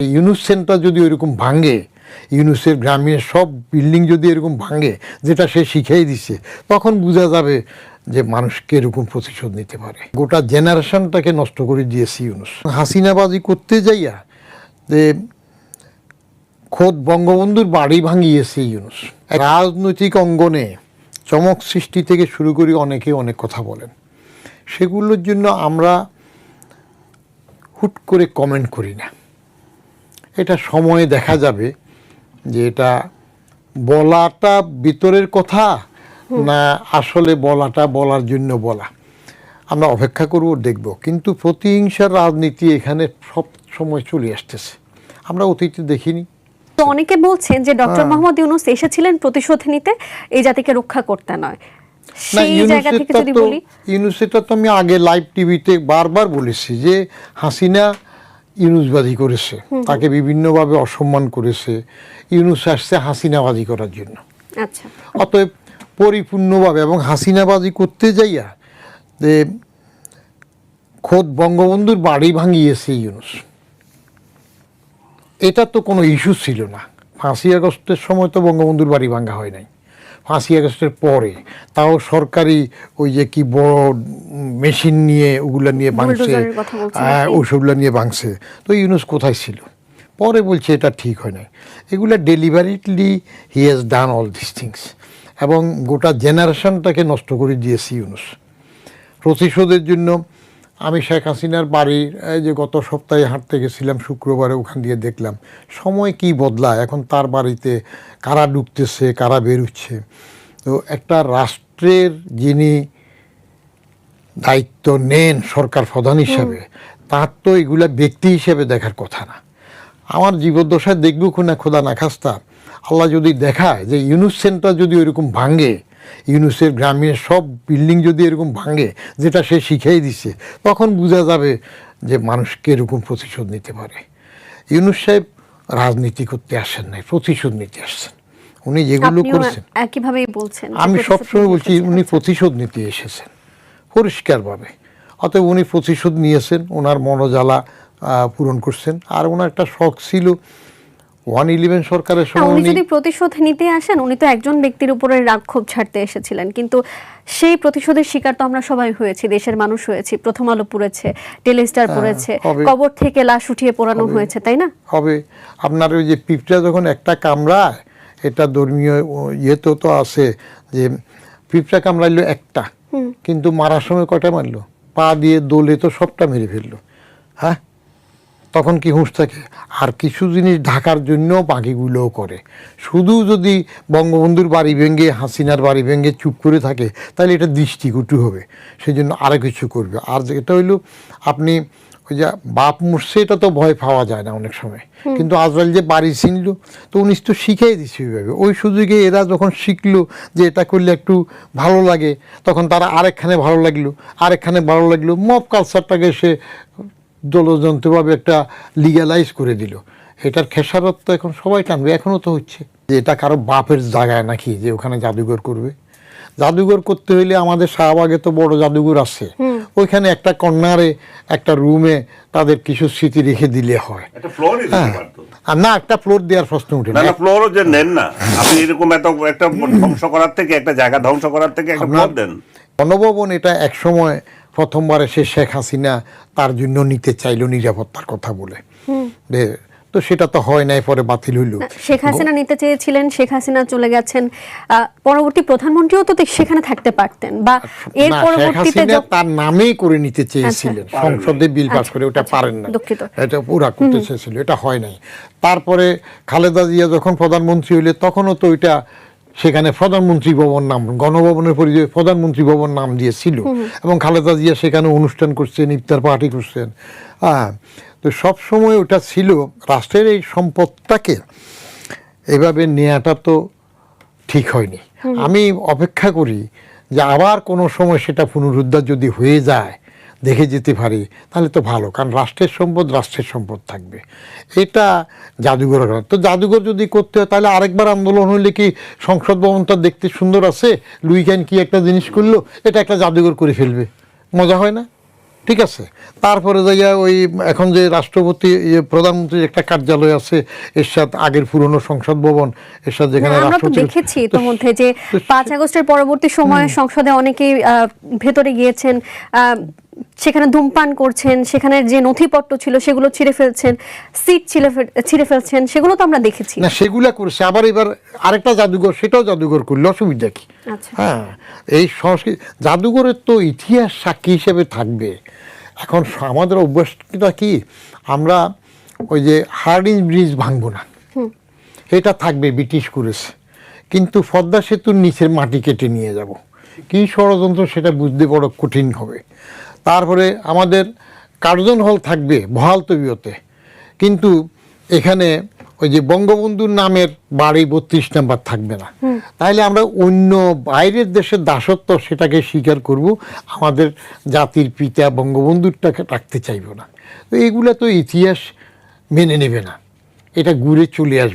Yunus centre যদি ওইরকম ভাঙে, ইউনুসের গ্রামীণ সব বিল্ডিং যদি এরকম ভাঙে যেটা সে শিখিয়ে দিছে, তখন বোঝা যাবে যে মানুষকে এরকম প্রতিশোধ নিতে পারে। গোটা জেনারেশনটাকে নষ্ট করে দিয়েছে ইউনুস। হাসিনাবাজি করতে যাইয়া যে খোদ বঙ্গবন্ধুর বাড়ি ভাঙিয়েছে ইউনুস। রাজনৈতিক অঙ্গনে চমক সৃষ্টি থেকে শুরু করে অনেকে অনেক কথা বলেন, সেগুলোর জন্য আমরা হুট করে কমেন্ট করি না। এটা সময়ে দেখা যাবে যে এটা বলাটা ভিতরের কথা না আসলে বলাটা বলার জন্য বলা। আমরা অপেক্ষা করব, দেখব। কিন্তু প্রতিহিংসার রাজনীতি এখানে সব সময় চলে আসতেছে, আমরা অতীতে দেখিনি। তো অনেকে বলছেন যে ডক্টর মোহাম্মদ ইউনূস এসেছিলেন প্রতিশোধ নিতে, এই জাতিকে রক্ষা করতে নয়। সেই জায়গা থেকে যদি বলি, ইউনূসেরটা তো আমি আগে লাইভ টিভিতে বারবার বলেছি যে হাসিনা ইউনুসবাজি করেছে, তাকে বিভিন্নভাবে অসম্মান করেছে। ইউনূস আসছে হাসিনাবাজি করার জন্য। আচ্ছা, অতএব পরিপূর্ণভাবে এবং হাসিনাবাজি করতে যাইয়া যে খোদ বঙ্গবন্ধুর বাড়ি ভাঙিয়েছে ইউনূস, এটা তো কোনো ইস্যু ছিল না। 5ই আগস্টের সময় তো বঙ্গবন্ধুর বাড়ি ভাঙা হয় নাই, 5ই আগস্টের পরে, তাও সরকারি ওই যে কি বড় মেশিন নিয়ে ওগুলা নিয়ে ভাঙছে, ওইসবগুলো নিয়ে ভাঙছে। তো ইউনূস কোথায় ছিল? পরে বলছে এটা ঠিক হয় নাই। এগুলা deliberately he has done all this things এবং গোটা জেনারেশনটাকে নষ্ট করে দিয়েছে ইউনূস। প্রতিশোধের জন্য আমি শেখ হাসিনার বাড়ির যে গত সপ্তাহে হাঁটতে গেছিলাম শুক্রবারে, ওখান দিয়ে দেখলাম সময় কি বদলায়। এখন তার বাড়িতে কারা ঢুকতেছে, কারা বেরোচ্ছে। তো একটা রাষ্ট্রের যিনি দায়িত্ব নেন সরকার প্রধান হিসাবে, তার তো এগুলা ব্যক্তি হিসেবে দেখার কথা না। আমার জীবদ্দশায় দেখবো না খোদা না খাস্তা, আল্লাহ যদি দেখায় যে ইউনুস সেন্টার যদি ওইরকম ভাঙে, ইউনুসের গ্রামীণ সব বিল্ডিং যদি এরকম ভাঙে যেটা সে শিখিয়ে দিছে, তখন বোঝা যাবে যে মানুষকে এরকম প্রতিশোধ নিতে পারে। ইউনুস সাহেব রাজনীতি করতে আসেন নাই, প্রতিশোধ নিতে আসছেন। উনি যেগুলো করেছেন একইভাবেই বলছেন, আমি সবসময় বলছি উনি প্রতিশোধ নিতে এসেছেন পরিষ্কারভাবে। অতএব উনি প্রতিশোধ নিয়েছেন, ওনার মনোজ্বালা পূরণ করছেন। আর ওনার একটা শখ ছিল 111 সরকারের সময় উনি যদি প্রতিশোধ নিতে আসেন, উনি তো একজন ব্যক্তির উপরে রাগ ক্ষোভ ছাড়তে এসেছিলেন, কিন্তু সেই প্রতিশোধের শিকার তো আমরা সবাই হয়েছি, দেশের মানুষ হয়েছি। প্রথম আলো পড়েছে, টেলিস্টার পড়েছে, কবর থেকে লাশ উঠিয়ে পোড়ানো হয়েছে, তাই না? হবে। আপনার ওই যে পিঁপড়া যখন একটা কামড়ায়, এটা ধর্মীয় ইয়েতে তো আছে যে পিঁপড়া কামড়াইলো একটা, কিন্তু মারার সময় কয়টা মারলো? পা দিয়ে দোলে তো সবটা মেরে ফেললো। হ্যাঁ, তখন কি হুঁশ থাকে? আর কিছু জিনিস ঢাকার জন্য বাকিগুলোও করে। শুধু যদি বঙ্গবন্ধুর বাড়ি ভেঙে, হাসিনার বাড়ি ভেঙে চুপ করে থাকে, তাহলে এটা দৃষ্টিকটু হবে, সেই জন্য আরও কিছু করবে। আর যেটা হইলো, আপনি ওই যে বাপ মরছে, এটা তো ভয় পাওয়া যায় না অনেক সময়, কিন্তু আজরাইল যে বাড়ি ছিনল, তো উনি তো শিখিয়ে দিচ্ছে ওইভাবে। ওই সুযোগে এরা যখন শিখলো যে এটা করলে একটু ভালো লাগে, তখন তারা আরেকখানে ভালো লাগলো, আরেকখানে ভালো লাগলো, মব কালচারটাকে সে দলযন্ত্রভাবে একটা লিগ্যালাইজ করে দিল। এটার খেসারত তো এখন সবাই টানবে। এখনও তো হচ্ছে যে এটা কারো বাপের জায়গায় নাকি যে ওখানে জাদুঘর করবে। জাদুঘর করতে হইলে আমাদের শাহবাগে তো বড় জাদুঘর আছে, ওইখানে একটা কর্নারে একটা রুমে তাদের কিছু স্মৃতি রেখে দিলে হয়। আর না, একটা ফ্লোর দেওয়ার প্রশ্ন উঠে না। ফ্লোরও যে নেন না আপনি, এরকম একটা ধ্বংস করার থেকে, একটা জায়গা ধ্বংস করার থেকে একটা ফ্লোর দেন। গণভবন এটা একসময় প্রথমবার এসে শেখ হাসিনা তার জন্য নিতে চাইলো, নিরাপত্তার কথা বলে। তো সেটা তো হয় নাই, পরে বাতিল হইল। শেখ হাসিনা নিতে চেয়েছিলেন, শেখ হাসিনা চলে গেছেন, পরবর্তী প্রধানমন্ত্রীও তো সেখানে থাকতে পারতেন, বা এর পরবর্তীতে তার নামেই করে নিতে চেয়েছিলেন, সংসদে বিল পাস করে, ওটা পারেন না, এটা পুরা করতে চেয়েছিল, এটা হয় নাই। তারপরে খালেদা জিয়া যখন প্রধানমন্ত্রী হইলে, তখনও তো ওইটা সেখানে প্রধানমন্ত্রী ভবন নাম, গণভবনের পরিচয় প্রধানমন্ত্রী ভবন নাম দিয়েছিল, এবং খালেদা জিয়া সেখানে অনুষ্ঠান করছেন, ইফতার পার্টি করছেন। হ্যাঁ, তো সবসময় ওটা ছিল। রাষ্ট্রের এই সম্পদটাকে এভাবে নেওয়াটা তো ঠিক হয়নি। আমি অপেক্ষা করি যে আবার কোনো সময় সেটা পুনরুদ্ধার যদি হয়ে যায়, দেখে যেতে পারি, তাহলে তো ভালো। কারণ রাষ্ট্রের সম্পদ রাষ্ট্রের সম্পদ থাকবে। এটা জাদুঘর, তো জাদুঘর যদি করতে হয় তাহলে আরেকবার আন্দোলন হইলে কি সংসদ ভবনটা দেখতে সুন্দর আছে, লুই ক্যান কি একটা জিনিস করলো, এটা একটা জাদুঘর করে ফেলবে, মজা হয় না? ঠিক আছে, তারপরে যাইয়া ওই এখন যে রাষ্ট্রপতি প্রধানমন্ত্রীর একটা কার্যালয় আছে এরশাদ, আগের পুরনো সংসদ ভবন এরশাদ, যেখানে না, আমরা তো রাষ্ট্রপতি দেখেছি ইতোমধ্যে যে 5 আগস্টের পরবর্তী সময়ে সংসদে অনেকেই ভেতরে গিয়েছেন, সেখানে ধূমপান করছেন, সেখানে যে নথিপত্র ছিল সেগুলো ছিঁড়ে ফেলছেন, সিট ছিঁড়ে ফেলছেন, সেগুলো তো আমরা দেখেছি। না, সেগুলা করেছে। আবার এবার আরেকটা জাদুঘর, সেটাও জাদুঘর করলে অসুবিধা কি? আচ্ছা। হ্যাঁ, এই সংস্কৃতি জাদুঘরের তো ইতিহাস সাক্ষী হিসেবে থাকবে। এখন আমাদের অভ্যাসটা কি, আমরা ওই যে হার্ডিঞ্জ ব্রিজ ভাঙবো না, এটা থাকবে, ব্রিটিশ করেছে, কিন্তু পদ্মা সেতুর নিচের মাটি কেটে নিয়ে যাব। কি ষড়যন্ত্র সেটা বুঝতে বড় কঠিন হবে। তারপরে আমাদের কার্জন হল থাকবে বহাল তবিয়তে, কিন্তু এখানে ওই যে বঙ্গবন্ধুর নামের বাড়ি 32 নাম্বার থাকবে না। তাহলে আমরা অন্য বাইরের দেশের দাসত্ব সেটাকে স্বীকার করব, আমাদের জাতির পিতা বঙ্গবন্ধুরটাকে রাখতে চাইব না। তো এগুলো তো ইতিহাস মেনে নেবে না, এটা ঘুরে চলে আসবে।